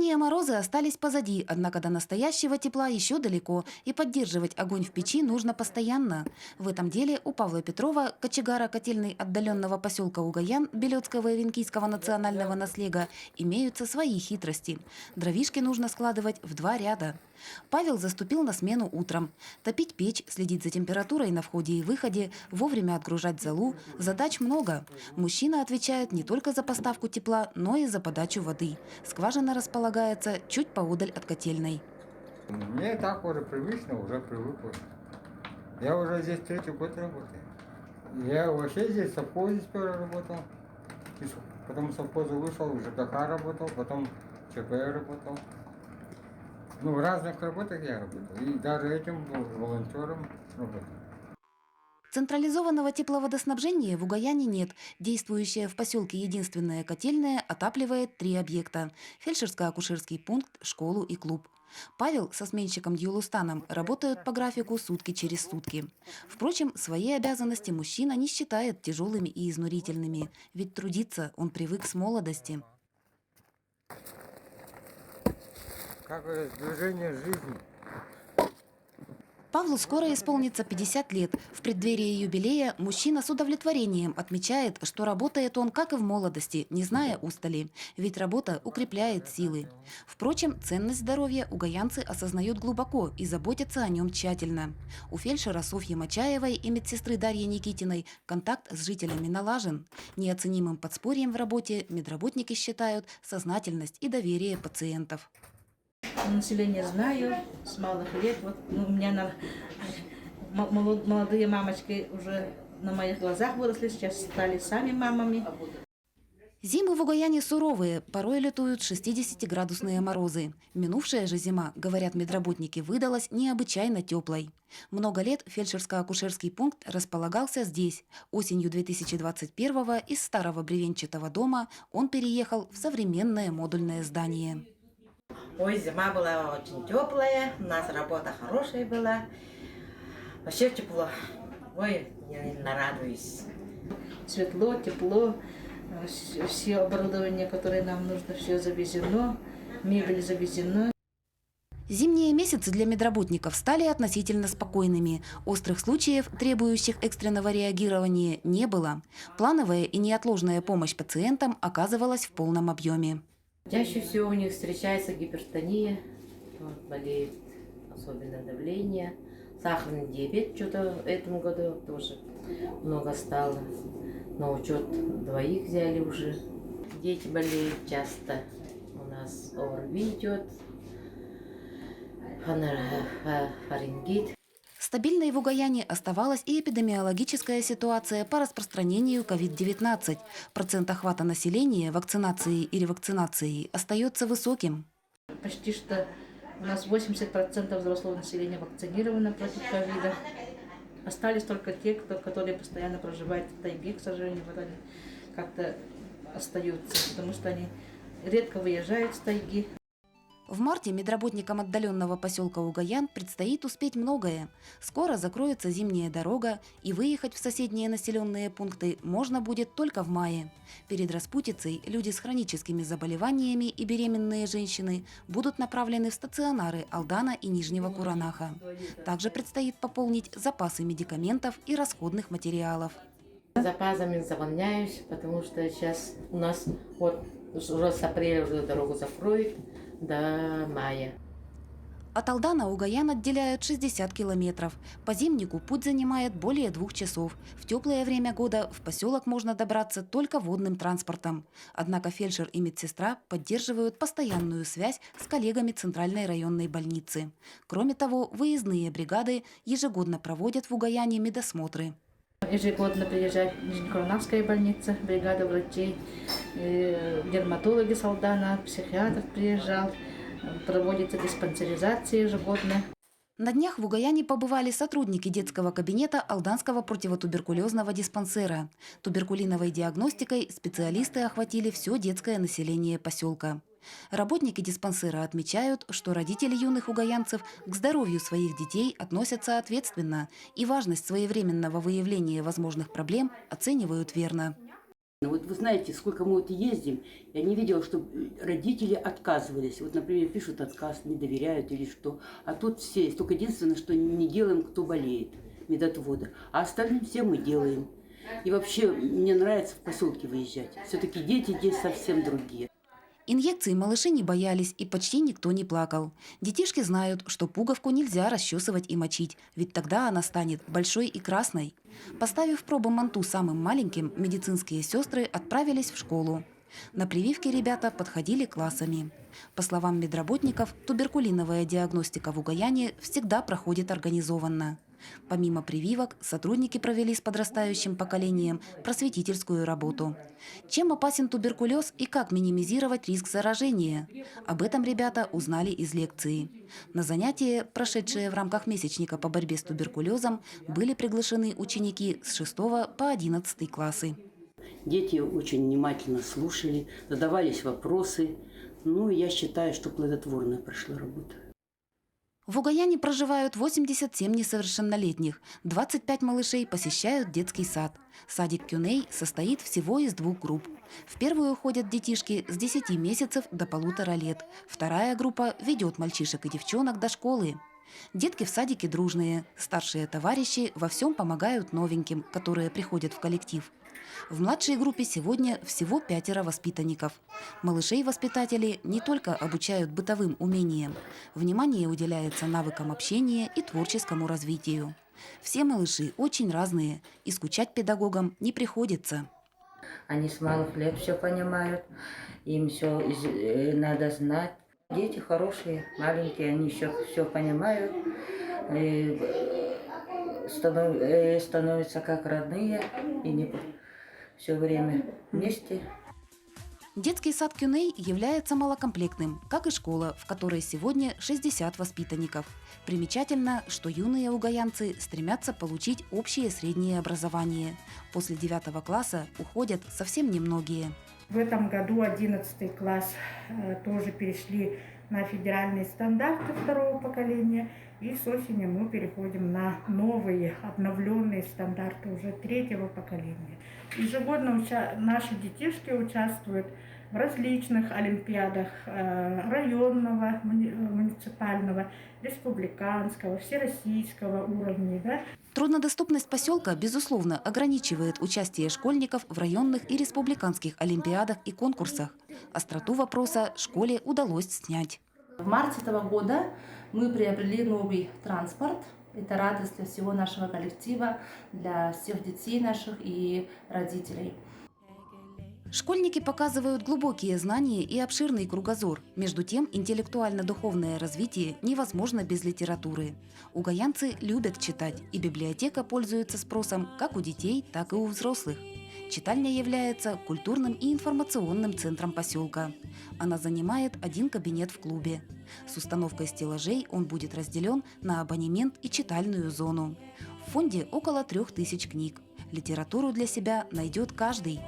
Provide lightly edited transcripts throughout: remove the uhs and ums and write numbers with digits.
Зимние морозы остались позади, однако до настоящего тепла еще далеко, и поддерживать огонь в печи нужно постоянно. В этом деле у Павла Петрова, кочегара котельной отдаленного поселка Угаян Белецкого и Венкийского национального наслега, имеются свои хитрости. Дровишки нужно складывать в 2 ряда. Павел заступил на смену утром. Топить печь, следить за температурой на входе и выходе, вовремя отгружать золу – задач много. Мужчина отвечает не только за поставку тепла, но и за подачу воды. Скважина располагается чуть поодаль от котельной. Мне так уже привычно, уже привык. Я уже здесь 3-й год работаю. Я вообще здесь в совхозе сперва работал. Потом в совхозе вышел, в ЖКХ работал, потом в ЧП работал. Ну, в разных работах я работал. И даже этим был волонтером работал. Централизованного тепловодоснабжения в Угаяне нет. Действующая в поселке единственная котельная отапливает 3 объекта – фельдшерско-акушерский пункт, школу и клуб. Павел со сменщиком Юлустаном работают по графику сутки через сутки. Впрочем, свои обязанности мужчина не считает тяжелыми и изнурительными, ведь трудиться он привык с молодости. Как движение жизни. Павлу скоро исполнится 50 лет. В преддверии юбилея мужчина с удовлетворением отмечает, что работает он, как и в молодости, не зная устали. Ведь работа укрепляет силы. Впрочем, ценность здоровья угаянцы осознают глубоко и заботятся о нем тщательно. У фельдшера Софьи Мачаевой и медсестры Дарьи Никитиной контакт с жителями налажен. Неоценимым подспорьем в работе медработники считают сознательность и доверие пациентов. Население знаю с малых лет. Вот, у меня молодые мамочки уже на моих глазах выросли, сейчас стали сами мамами. Зимы в Угаяне суровые, порой лютуют 60-градусные морозы. Минувшая же зима, говорят медработники, выдалась необычайно теплой. Много лет фельдшерско-акушерский пункт располагался здесь. Осенью 2021-го из старого бревенчатого дома он переехал в современное модульное здание. Ой, зима была очень теплая, у нас работа хорошая была. Вообще тепло. Ой, я нарадуюсь. Светло, тепло, все оборудование, которое нам нужно, все завезено, мебель завезена. Зимние месяцы для медработников стали относительно спокойными. Острых случаев, требующих экстренного реагирования, не было. Плановая и неотложная помощь пациентам оказывалась в полном объеме. Чаще всего у них встречается гипертония, болеет особенно давление, сахарный диабет, что-то в этом году тоже много стало. На учет 2 взяли уже. Дети болеют часто, у нас ОРВИ идет, фарингит. Стабильной в Угаяне оставалась и эпидемиологическая ситуация по распространению COVID-19. Процент охвата населения вакцинацией и ревакцинацией остается высоким. Почти что у нас 80% взрослого населения вакцинировано против ковида. Остались только те, которые постоянно проживают в тайге, к сожалению, вот они как-то остаются, потому что они редко выезжают с тайги. В марте медработникам отдаленного поселка Угаян предстоит успеть многое. Скоро закроется зимняя дорога, и выехать в соседние населенные пункты можно будет только в мае. Перед распутицей люди с хроническими заболеваниями и беременные женщины будут направлены в стационары Алдана и Нижнего Куранаха. Также предстоит пополнить запасы медикаментов и расходных материалов. Запасами заполняюсь, потому что сейчас у нас вот уже с апреля уже дорогу закроют до мая. От Алдана Угаян отделяют 60 километров. По зимнику путь занимает более 2 часов. В теплое время года в поселок можно добраться только водным транспортом. Однако фельдшер и медсестра поддерживают постоянную связь с коллегами Центральной районной больницы. Кроме того, выездные бригады ежегодно проводят в Угаяне медосмотры. Ежегодно приезжает Нижнекурнавская больница, бригада врачей, дерматологи с Алдана, психиатр приезжал, проводится диспансеризация ежегодно. На днях в Угаяне побывали сотрудники детского кабинета Алданского противотуберкулезного диспансера. Туберкулиновой диагностикой специалисты охватили все детское население поселка. Работники диспансера отмечают, что родители юных угаянцев к здоровью своих детей относятся ответственно и важность своевременного выявления возможных проблем оценивают верно. Вот вы знаете, сколько мы вот ездим, я не видела, чтобы родители отказывались. Вот, например, пишут отказ, не доверяют или что. А тут все есть. Только единственное, что не делаем, кто болеет, медотвода. А остальным все мы делаем. И вообще мне нравится в поселке выезжать. Все-таки дети здесь совсем другие. Инъекции малыши не боялись, и почти никто не плакал. Детишки знают, что пуговку нельзя расчесывать и мочить, ведь тогда она станет большой и красной. Поставив пробу манту самым маленьким, медицинские сестры отправились в школу. На прививки ребята подходили классами. По словам медработников, туберкулиновая диагностика в Угаяне всегда проходит организованно. Помимо прививок, сотрудники провели с подрастающим поколением просветительскую работу. Чем опасен туберкулез и как минимизировать риск заражения? Об этом ребята узнали из лекции. На занятия, прошедшие в рамках месячника по борьбе с туберкулезом, были приглашены ученики с 6 по 11 классы. Дети очень внимательно слушали, задавались вопросы. Ну, я считаю, что плодотворная прошла работа. В Угаяне проживают 87 несовершеннолетних. 25 малышей посещают детский сад. Садик Кюней состоит всего из 2 групп. В первую ходят детишки с 10 месяцев до 1,5 лет. Вторая группа ведет мальчишек и девчонок до школы. Детки в садике дружные. Старшие товарищи во всем помогают новеньким, которые приходят в коллектив. В младшей группе сегодня всего 5 воспитанников. Малышей воспитатели не только обучают бытовым умениям. Внимание уделяется навыкам общения и творческому развитию. Все малыши очень разные, и скучать педагогам не приходится. Они с малых лет все понимают, им все надо знать. Дети хорошие, маленькие, они все понимают, становятся как родные и не все время вместе. Детский сад Кюней является малокомплектным, как и школа, в которой сегодня 60 воспитанников. Примечательно, что юные угаянцы стремятся получить общее среднее образование. После 9 класса уходят совсем немногие. В этом году 11 класс тоже перешли на федеральные стандарты 2-го поколения. И с осени мы переходим на новые, обновленные стандарты уже 3-го поколения. Ежегодно наши детишки участвуют в различных олимпиадах районного, муниципального, республиканского, всероссийского уровня. Да? Труднодоступность поселка, безусловно, ограничивает участие школьников в районных и республиканских олимпиадах и конкурсах. Остроту вопроса школе удалось снять. В марте этого года мы приобрели новый транспорт. Это радость для всего нашего коллектива, для всех детей наших и родителей. Школьники показывают глубокие знания и обширный кругозор. Между тем, интеллектуально-духовное развитие невозможно без литературы. Угаянцы любят читать, и библиотека пользуется спросом как у детей, так и у взрослых. Читальня является культурным и информационным центром поселка. Она занимает 1 кабинет в клубе. С установкой стеллажей он будет разделен на абонемент и читальную зону. В фонде около 3000 книг. Литературу для себя найдет каждый.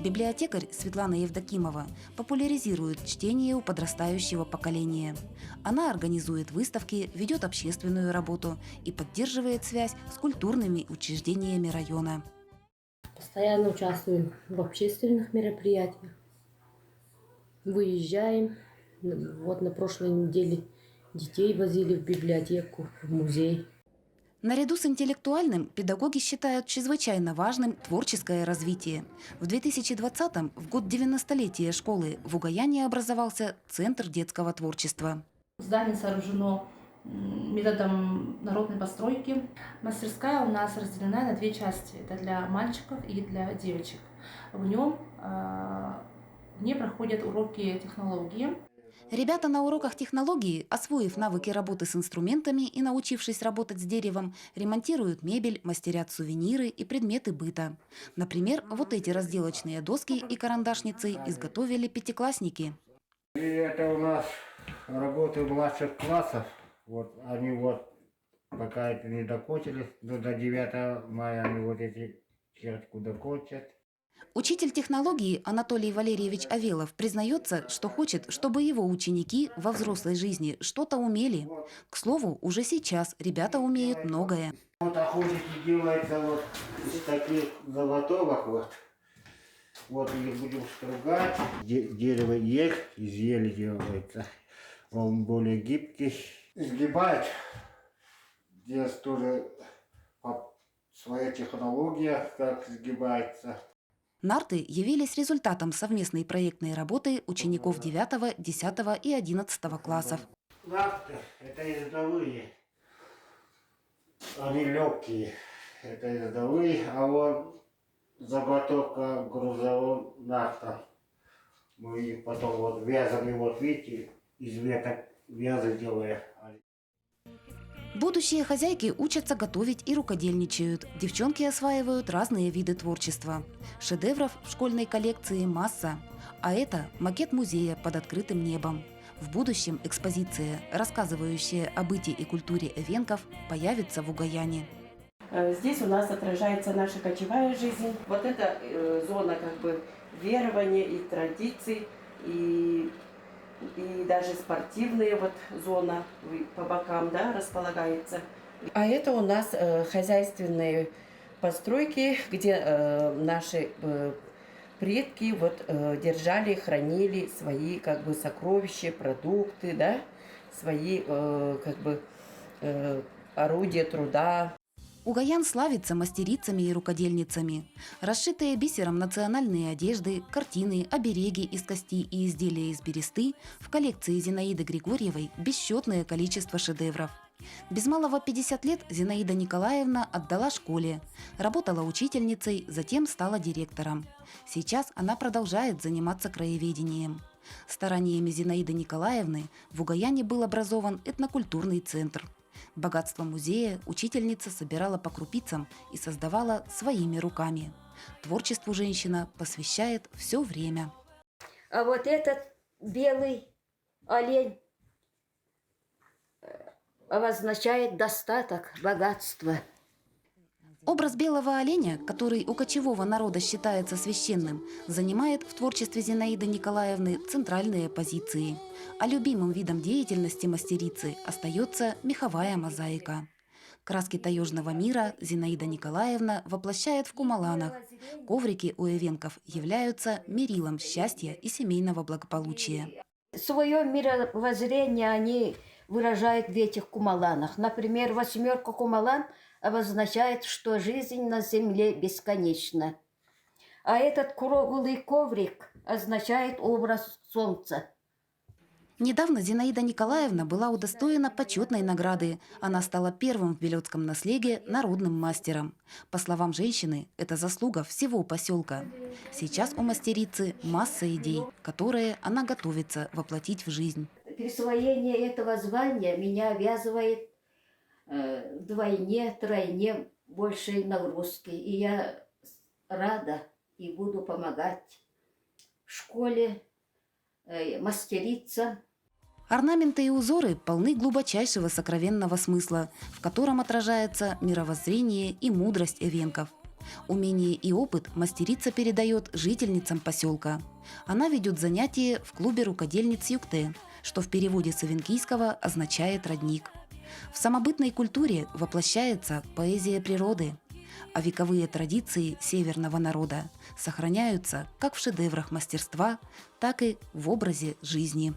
Библиотекарь Светлана Евдокимова популяризирует чтение у подрастающего поколения. Она организует выставки, ведет общественную работу и поддерживает связь с культурными учреждениями района. Постоянно участвуем в общественных мероприятиях. Выезжаем. Вот на прошлой неделе детей возили в библиотеку, в музей. Наряду с интеллектуальным педагоги считают чрезвычайно важным творческое развитие. В 2020-м, в год 90-летия школы, в Угаяне образовался Центр детского творчества. Здание сооружено методом народной постройки. Мастерская у нас разделена на 2 части. Это для мальчиков и для девочек. В ней проходят уроки технологии. Ребята на уроках технологии, освоив навыки работы с инструментами и научившись работать с деревом, ремонтируют мебель, мастерят сувениры и предметы быта. Например, вот эти разделочные доски и карандашницы изготовили 5-классники. И это у нас работы младших классов. Вот они вот пока это не докончились, до 9 мая они вот эти чертку докончат. Учитель технологии Анатолий Валерьевич Авелов признается, что хочет, чтобы его ученики во взрослой жизни что-то умели. К слову, уже сейчас ребята умеют многое. Вот охотники делаются вот из таких заготовок вот. Вот их будем стругать. Дерево ех из ели делается. Он более гибкий. Изгибать. Здесь тоже своя технология, как изгибается. Нарты явились результатом совместной проектной работы учеников 9, 10 и 11 классов. Нарты – это ездовые. Они легкие. Это ездовые, а вот заготовка грузового нарта. Мы их потом вот вязаные, вот видите, из веток вязы делаем. Будущие хозяйки учатся готовить и рукодельничают. Девчонки осваивают разные виды творчества. Шедевров в школьной коллекции масса. А это макет музея под открытым небом. В будущем экспозиция, рассказывающая о быте и культуре эвенков, появится в Угаяне. Здесь у нас отражается наша кочевая жизнь. Вот эта зона как бы верования и традиций, и даже спортивная вот зона по бокам, да, располагается. А это у нас хозяйственные постройки, где наши предки вот держали, хранили свои как бы сокровища, продукты, да, свои как бы орудия труда. Угаян славится мастерицами и рукодельницами. Расшитые бисером национальные одежды, картины, обереги из кости и изделия из бересты в коллекции Зинаиды Григорьевой бесчетное количество шедевров. Без малого 50 лет Зинаида Николаевна отдала школе, работала учительницей, затем стала директором. Сейчас она продолжает заниматься краеведением. Стараниями Зинаиды Николаевны в Угаяне был образован этнокультурный центр. Богатство музея учительница собирала по крупицам и создавала своими руками. Творчеству женщина посвящает все время. А вот этот белый олень обозначает достаток, богатство. Образ белого оленя, который у кочевого народа считается священным, занимает в творчестве Зинаиды Николаевны центральные позиции. А любимым видом деятельности мастерицы остается меховая мозаика. Краски таежного мира Зинаида Николаевна воплощает в кумаланах. Коврики у эвенков являются мерилом счастья и семейного благополучия. Свое мировоззрение они выражают в этих кумаланах. Например, 8 кумалан обозначает, что жизнь на земле бесконечна. А этот круглый коврик означает образ солнца. Недавно Зинаида Николаевна была удостоена почетной награды. Она стала первым в Белецком наследии народным мастером. По словам женщины, это заслуга всего поселка. Сейчас у мастерицы масса идей, которые она готовится воплотить в жизнь. Присвоение этого звания меня обязывает вдвойне, тройне большей нагрузки. И я рада и буду помогать в школе, мастерица. Орнаменты и узоры полны глубочайшего сокровенного смысла, в котором отражается мировоззрение и мудрость эвенков. Умение и опыт мастерица передает жительницам поселка. Она ведет занятия в клубе рукодельниц Юкте, что в переводе с эвенкийского означает «родник». В самобытной культуре воплощается поэзия природы, а вековые традиции северного народа сохраняются как в шедеврах мастерства, так и в образе жизни.